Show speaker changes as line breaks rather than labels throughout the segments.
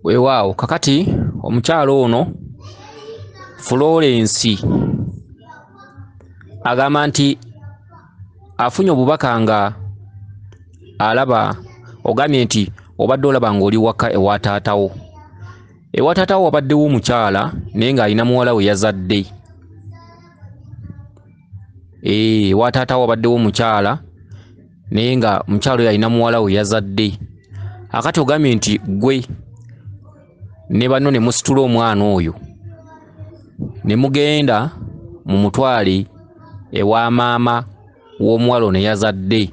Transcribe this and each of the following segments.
Weewaawo kakati omukyalo ono Florence agamba nti afunye obubaka nga alaba ogambye nti obadde olaba ng'oli waka ewa taatawo. Ewa taatawo wabaddewo omukyala naye ng'alina muwala we yazadde. Ewa taatawo wabaddewo omukyala naye nga mukyala oyo alina muwala we yazadde. Akati ogambye nti gwe ne banno ne musitula omwana oyo ne mugenda mu mutwale ewa maama w'omuwala ono yazadde.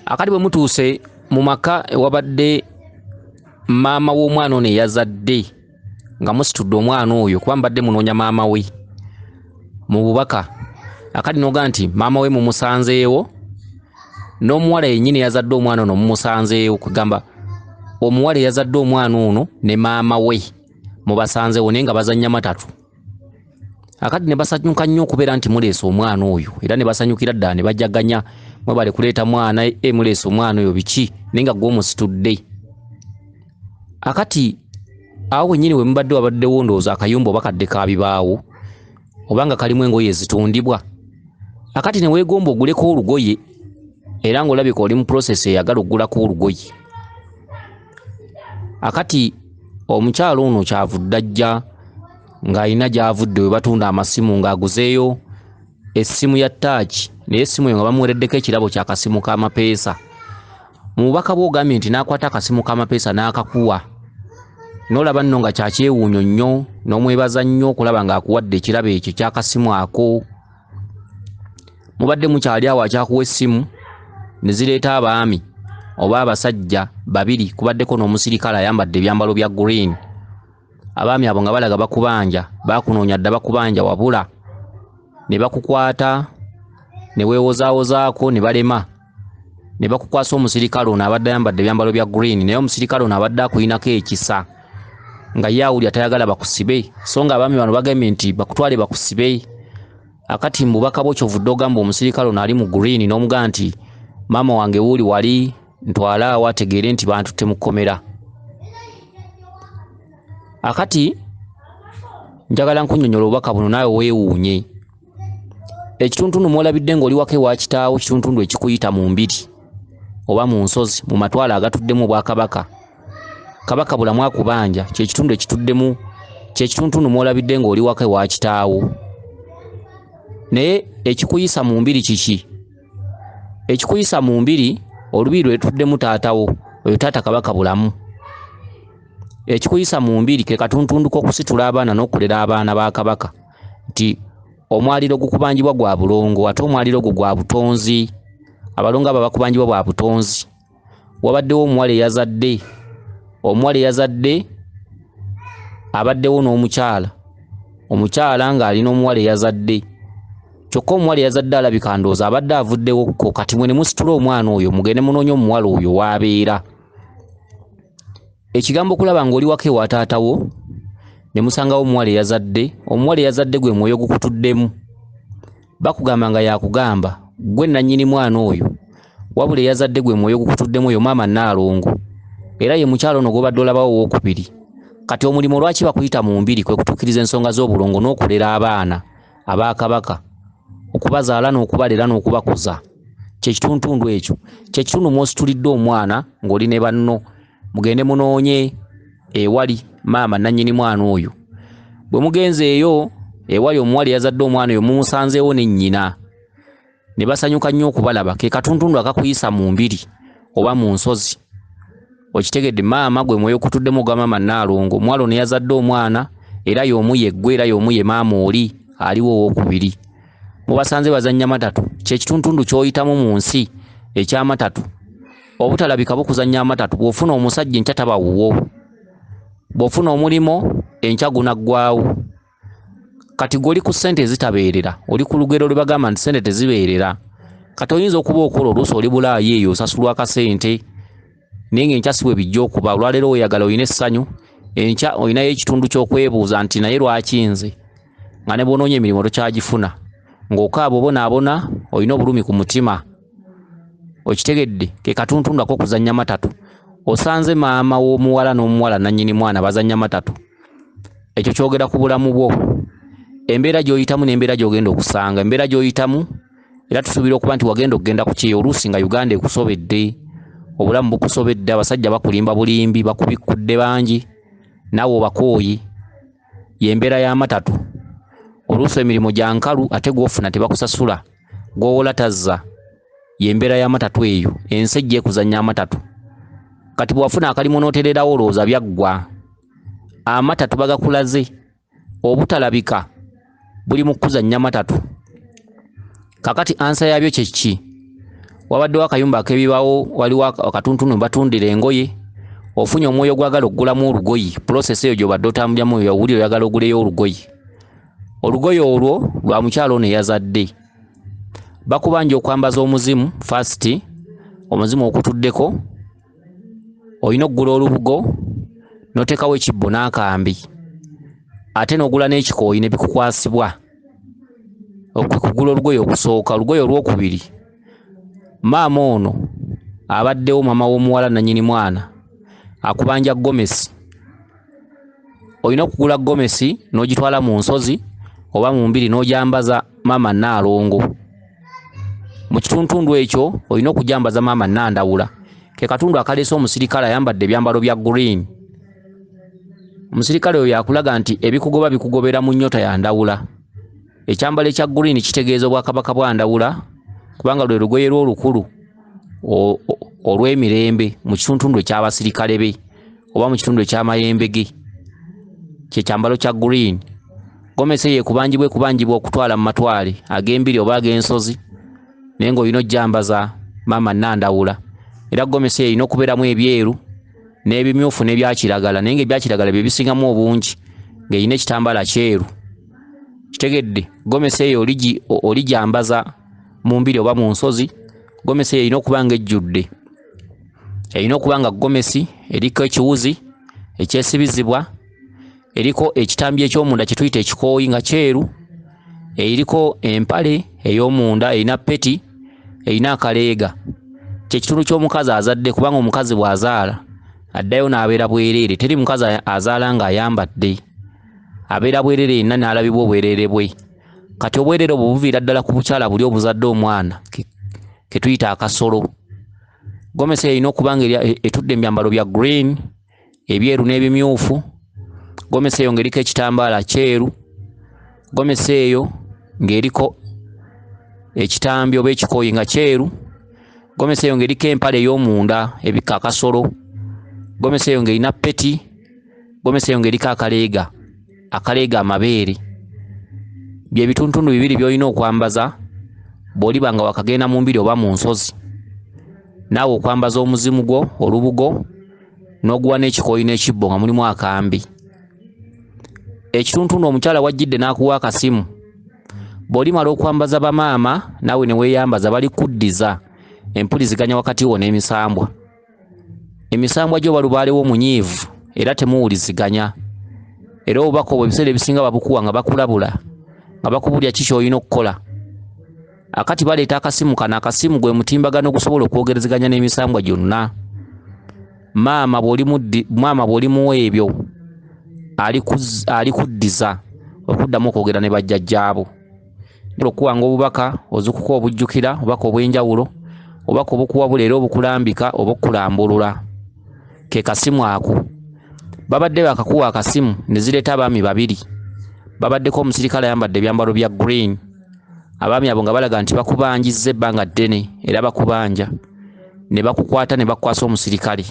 Akati bwe mutuuse mu maka ewabadde maama w'omwana ono yazadde nga musitudde omwana oyo kuba mbadde munoonya maama we mu bubaka. Akati noga nti maama we mumusanzeewo n'omuwala yennyini yazadde omwana ono mumusanzeewo, kugamba omuwala yazadde omwana ono ne maama we mubasanzeewo naye nga bazannya matatu. Akati ne basanyuka nnyo okubeera nti muleese omwana oyo era ne basanyukira ddala ne bajaganya mwebale kuleeta mwana muleese omwana oyo biki naye nga gw'omusitudde. Akati awo wennyini we mubadde wabaddewo ndowooza akayumba oba kadde ka bibaawo oba nga kalimu engoye ezitundibwa. Akati ne weegomba oguleko olugoye era ng'olabika oli mu process eyagala okugulako olugoye. Akati omukyalo ono kyavudde ajja ng'alina gy'avudde we batunda amasimu ng'aguzeeyo essimu ya ttaaki naye essimu eyo nga bamuwereddeko ekirabo ky'akasimu k'amapeesa. Mu bubaka bwe ogambye nti n'akwata akasimu k'amapeesa n'akakuwa n'olaba nno nga kyakyewuunyo nnyo n'omwebaza nnyo okulaba ng'akuwadde ekirabo ekyo ky'akasimu ako. Mubadde mukyali awo akyakuwa essimu ne zireeta abaami oba abasajja babiri, kubaddeko n'omusirikale ayambadde ebyambalo bya green. Abaami abo nga balaga bakubanja, bakunoonya dda bakubanja wabula ne bakukwata ne weewozaawozaako ne balema ne bakukwasa omusirikale ono abadde ayambadde ebyambalo bya green, naye omusirikale ono abadde akuyinako ekisa nga ye awulira tayagala bakusibe, so nga abaami bano bagambye nti bakutwale bakusibe. Akati mu bubaka bwo kyovudde ogamba omusirikale ono ali mu green n'omugamba nti maama wange wuuli wali ntwala awo ategeere nti bantutte mu kkomera. Akati njagala nkunnyonnyola obubaka buno naawe weewuunye. Ekituntundu mwolabidde ng'oli waka ewa kitaawo, kituntundu ekikuyita mu mbiri oba mu nsozi mu matwale agatuddemu obwakabaka. Kabaka bulamu akubanja kye kitundu ekituddemu, kye kituntundu mwolabidde ng'oli waka ewa kitaawo. Naye ekikuyisa mu mbiri kiki? Ekikuyisa mu mbiri olubiri lwetuddemu taatawo, oyo taata Kabaka bulamu. Ekikuyisa mu mbiri ke katuntundu k'okusitula abaana n'okulera abaana ba Kabaka nti omwaliro gukubanjibwa gwa bulongo ate omwaliro gwo gwa butonzi. Abalongo abo bakubanjibwa bwa butonzi. Wabaddewo omuwala eyazadde, omuwala eyazadde abaddewo n'omukyala, omukyala ng'alina omuwala eyazadde. Kyokka omuwala eyazadde alabika ndowooza abadde avuddewo ko, kati mwe ne musitula omwana oyo mugende munoonya omuwala oyo w'abeera. Ekigambo kulaba ng'oli waka ewa taatawo ne musangawo omuwala eyazadde, omuwala eyazadde gwe mwoyo gukutuddemu. Bakugamba nga yakugamba gwe nannyini mwana oyo, wabula eyazadde gwe mwoyo gukutuddemu oyo maama Nnaalongo, era ye mukyalo ono gw'obadde olabawo owookubiri. Kati omulimu lwaki bakuyita mu mbiri kwe kutuukiriza ensonga z'obulongo n'okulera abaana aba Kabaka, okubazaala n'okubalera n'okubakuza. Kye kituntundu ekyo, kye kitundu mw'ositulidde omwana ng'oli ne banno mugende munoonye ewali maama nannyini mwana oyo. Bwe mugenze eyo ewali omuwala eyazadde omwana oyo mumusanzeewo ne nnyina ne basanyuka nnyo okubalaba. Ke katuntundu akakuyisa mu mbiri oba mu nsozi. Okitegedde maama gwe mwoyo okutuddemu gwa maama Nnaalongo, omuwala ono yazadde omwana era y'omu ye ggwe era y'omu ye maama oli aliwo owookubiri. Mubasanze bazannya matatu, kye kituntundu ky'oyitamu mu nsi eky'amatatu. Obutalabika bukuzannya amatatu. Bw'ofuna omusajja enkya taba wuwo, bw'ofuna omulimo enkya gunaggwaawo. Kati gweoli ku ssente ezitabeerera, oli ku lugero lwe bagamba nti ssente tezibeerera. Kati oyinza okuba okola oluusi oli bulaayi eyo osasulwa akasente naye ng'enkya si bwe bijja okuba. Olwaleero oyagala oyina essanyu, enkya olinayo ekitundu ky'okwebuuza nti naye lwaki nze, nga ne bw'onoonya emirimu tokyagifuna, ng'okaaba obonaabona olina obulumi ku mutima. Okitegedde ke katuntundu ak'okuzannya matatu. osanze maama w'omuwala n'omuwala nannyini mwana bazannya matatu, ekyo kyogera ku bulamu bwo, embeera gy'oyitamu n'embeera gy'ogenda okusanga. Embeera gy'oyitamu era tusuubira okuba nti wagenda okugenda ku kyeyo oluusi nga Uganda ekusobedde, obulamu bukusobedde, abasajja bakulimba bulimbi, bakubikkudde bangi, naawe obakooyi. Y'embeera y'amatatu. Oluusi emirimu gya nkalu ate gw'ofuna tebakusasula, gw'owola tazza. Y'embeera y'amatatu eyo, ensi ejja ekuzannya amatatu. Kati bw'wafuna akalimu n'otererawo olowooza byaggwa. Amatatu bagakulaze, obutalabika buli mu kuzannya amatatu. Kakati ansa yabyo kye ki? Wabaddewo akayumba ak'ebibaawo, waliwo akatuntunu batundira engoye, ofunye omwoyo gwagala okugulamu olugoyi, process eyo gy'obadde otambuliramu yawulira oyagala oguleyo olugoyi. Olugoyi olwo lwa mukyalo ono eyazadde. Bakubanja okwambaza omuzimu first, omuzimu okutuddeko, olina okugula olubugo n'oteekawo ekibbo n'akambi, ate n'ogula n'ekikooyi ne bikukwasibwa. Okugula olugoyi okusooka. Olugoyi olwokubiri, maama ono abaddewo, maama w'omuwala nannyini mwana, akubanja gomesi. Olina okugula gomesi n'ogitwala mu nsozi oba mu mbiri n'ogyambaza maama Nnaalongo. Mu kituntundu ekyo olina okugyambaza maama Nnandawula. Ke katundu akaleese omusirikale ayambadde ebyambalo bya green. Omusirikale oyo yakulaga nti ebikugoba bikugobera mu nnyota ya Ndawula. Ekyambalo ekya green kitegeeza Obwakabaka bwa Ndawula, kubanga lwe lugoye lw'olukulu olw'emirembe mu kitundu eky'abasirikale be oba mu kitundu eky'amayembe ge. Kye kyambalo kya green. Gomesi eyo ekubangibwa okutwala mu matwale ag'embiri oba ag'ensozi, naye ng'olina ogyambaza maama Nnandawula. Era gomesi eyo erina okubeeramu ebyeru n'ebimyufu n'ebya kiragala, naye ng'ebya kiragala bye bisingamu obungi, ng'erina ekitambaala kyeru. Kitegedde, gomesi eyo oligyambaza mu mbiri oba mu nsozi. Gomesi eyo erina okuba nga ejjudde. Erina okuba nga gomesi eriko ekiwuzi ekyesibizibwa, eriko ekitambi eky'omunda kye tuyita ekikooyi nga kyeru, eriko empale ey'omunda, erina peti, erina akaleega. Kye kitundu ky'omukazi azadde, kubanga omukazi bw'azaala addayo n'abeera bwereere. Teri mukazi azaala ng'ayambadde, abeera bwereere yenna n'alabibwa obwereere bwe. Kati obwereere obwo buviira ddala ku bukyala buli obuzadde omwana ke tuyita akasolo. Gomesi erina okuba nga etudde mu byambalo bya green, ebyeru n'ebimyufu. Gomesi eyo ng'eriko ekitambaala kyeru. Gomesi eyo ng'eriko ekitambi oba ekikooyi nga kyeru. Gomesi eyo ng'eriko empale ey'omunda ebika akasolo. Gomesi eyo ng'erina peti. Gomesi eyo ng'eriko akaleega amabeere. Bye bituntundu bibiri by'olina okwambaza bw'oliba nga wakagenda mu mbiri oba mu nsozi. Naawe okwambaza omuzimu gwo, olubugo, n'oguwa n'ekikooyi n'ekibbo nga mulimu akambi. Ekituntundu omukyala wajjidde n'akuwa akasimu. Bw'olimala okwambaza bamaama naawe ne weeyambaza, balikuddiza empuliziganya wakati wo n'emisambwa. Emisambwa gyo balubaalewo munyiivu era temuwuliziganya. Era obubaka obwo ebiseera ebisinga babukuwa nga bakulabula, nga bakubulya ki ky'olina okukola. Akati baleeta akasimu kano. Akasimu gwe mutimbagano gusobola okwogerezeganya n'emisambwa gyonna. Maama bw'olimuwa ebyo alikuddiza okuddamu okwogera ne bajjajjaabo. Okuwanga obubaka ozukuka obujjukira, obubaka obw'enjawulo, obubaka obukuwabula era obukulambika oba okukulambulula. Ke kasimu ako. Babadde bakakuwa akasimu ne zireeta abaami babiri. Babaddeko omusirikale ayambadde ebyambalo bya green. Abaami abo nga balaga nti bakubanjizza ebbanga ddene era bakubanja. Ne bakukwata ne bakukwasa omusirikale.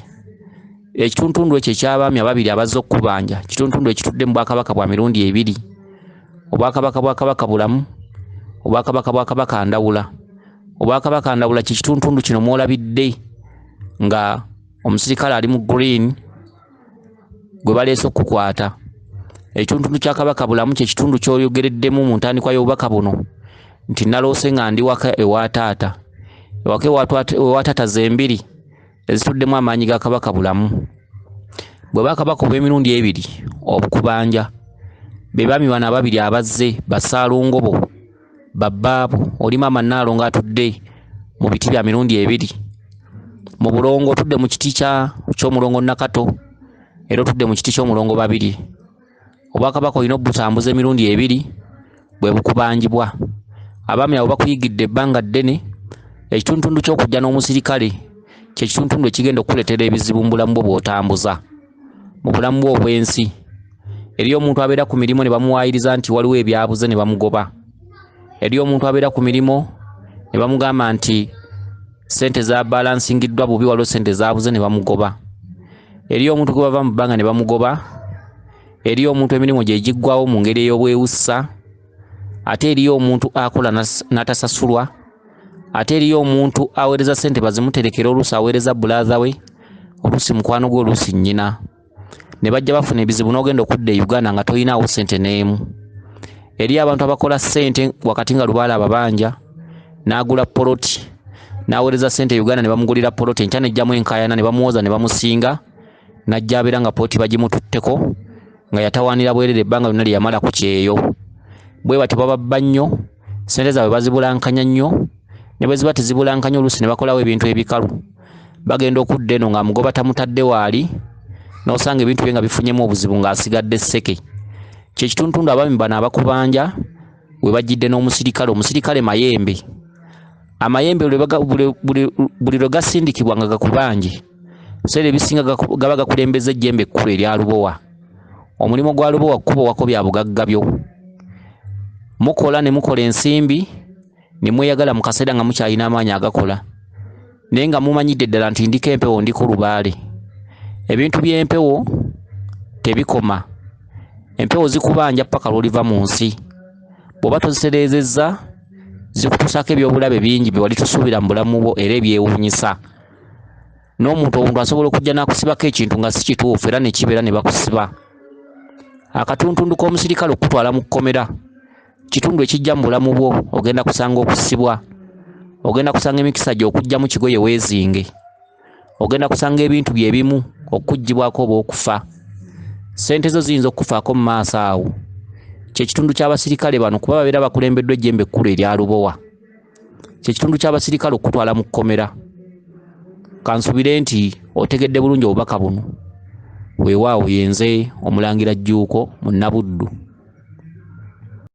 Ekituntundu ekyo eky'abaami ababiri abazze okubanja, kituntundu ekitudde mu Bwakabaka bwa mirundi ebiri. Obwakabaka bwa Kabaka Bulamu, Obwakabaka bwa Kabaka Ndawula. Obwakabaka Ndawula kye kituntundu kino mwolabidde nga omusirikale ali mu green gwe baleese okukwata. Ekitundu kya Kabaka Bulamu kye kitundu ky'oyogereddemu mu ntandikwa y'obubaka buno nti naloose nga ndi waka ewa taata. Ewaka ewa taata zembiri ezituddemu amaanyi ga Kabaka Bulamu. Bwe bakabaka obw'emirundi ebiri obukubanja be baami bano ababiri abazze Basaalongobo babbaabo oli maama Nnaalongo atudde mu biti bya mirundi ebiri. mu Bulongo tudde mu kiti ky'Omulongo Nakato era tudde mu kiti ky'Omulongo Babiri. Obwakabaka olina obutambuza emirundi 2 bwe bukubanjibwa. Abaami abo bakuyigidde ebbanga ddene. Ekitundu ky'okujja n'omusirikale kye kitundu ekigenda okukuleetera ebizibu mu bulamu bwo bw'otambuza mu bulamu bwo obw'ensi. Eriyo omuntu abeera ku mirimu ne bamuwaayiriza nti waliwo ebyabuze ne bamugoba. Eriyo omuntu abeera ku mirimu ne bamugamba nti sente za balansingiddwa bubi, waliwo sente zaabuze ne bamugoba. Eriyo omuntu gwe bava mu bbanga ne bamugoba. Eriyo omuntu emirimu gye giggwawo mu ngeri ey'obwewussa. Ate eriyo omuntu akola n'atasasulwa. Ate eriyo omuntu aweereza sente bazimuterekera, oluusi aweereza bulaza we, oluusi mukwano gwe, oluusi nnyina. Ne bajja bafuna ebizibu n'ogenda okudda e Uganda nga toyinaawo sente n'emu. Eriyo abantu abakola sente wakati nga Lubaale ababanja n'agula poloti n'aweereza sente Uganda ne bamugulira poloti, enkya nejjamu enkaayana ne bamuwoza ne bamusinga, n'ajja abeera nga poloti bagimututteko nga yatawaanira bwerere ebbanga lyonna lye yamala ku kyeyo. Bwe batyo bababba nnyo, sente zaabwe bazibulankanya nnyo, ne bwe ziba tezibulankanya oluusi ne bakolawo ebintu ebikalu. Bagenda okudda eno nga mugoba tamutadde waali, n'osanga ebintu bye nga bifunyemu obuzibu ng'asigadde sseke. Kye kitundu abaami bano abakubanja we bajjidde n'omusirikale. Omusirikale mayembe. Amayembe buli lwe gasindikibwa nga gakubanje, biseera ebisinga gaba gakulembeza ejjembe ekkulu erya Lubowa. Omulimu gwa Lubowa kkubo wako bya bugagga byo. Mukola ne mukola ensimbi ne mweyagala mu kaseera nga mukyalina amaanyi agakola, naye nga mumanyidde ddala nti ndiko empewo, ndiko Lubaale. Ebintu by'empewo tebikoma. Empewo zikubanja paka lw'oliva mu nsi. Bw'oba tozitereezezza zikutuusako ebyobulabe bingi bye wali tosuubira mu bulamu bwo era ebyewuunyisa. N'omuntu asobola okujja n'akusibako ekintu nga si kituufu era ne kibeera ne bakusiba. Akatuntundu k'omusirikale okutwala mu kkomera kitundu ekijja mu bulamu bwo. Ogenda kusanga okusibwa, ogenda kusanga emikisa gy'okujja mu kigoye weezinge, ogenda kusanga ebintu bye bimu okuggyibwako oba okufa. Sente zo ziyinza okufaako mu maaso awo. Kye kitundu ky'abasirikale bano kuba babeera bakulembeddwa ejjembe ekkulu erya Lubowa. Kye kitundu ky'abasirikale okutwala mu kkomera. Kansubire nti otegedde bulungi obubaka buno. Weewaawo yenze Omulangira Jjuuko mu Nnabuddu.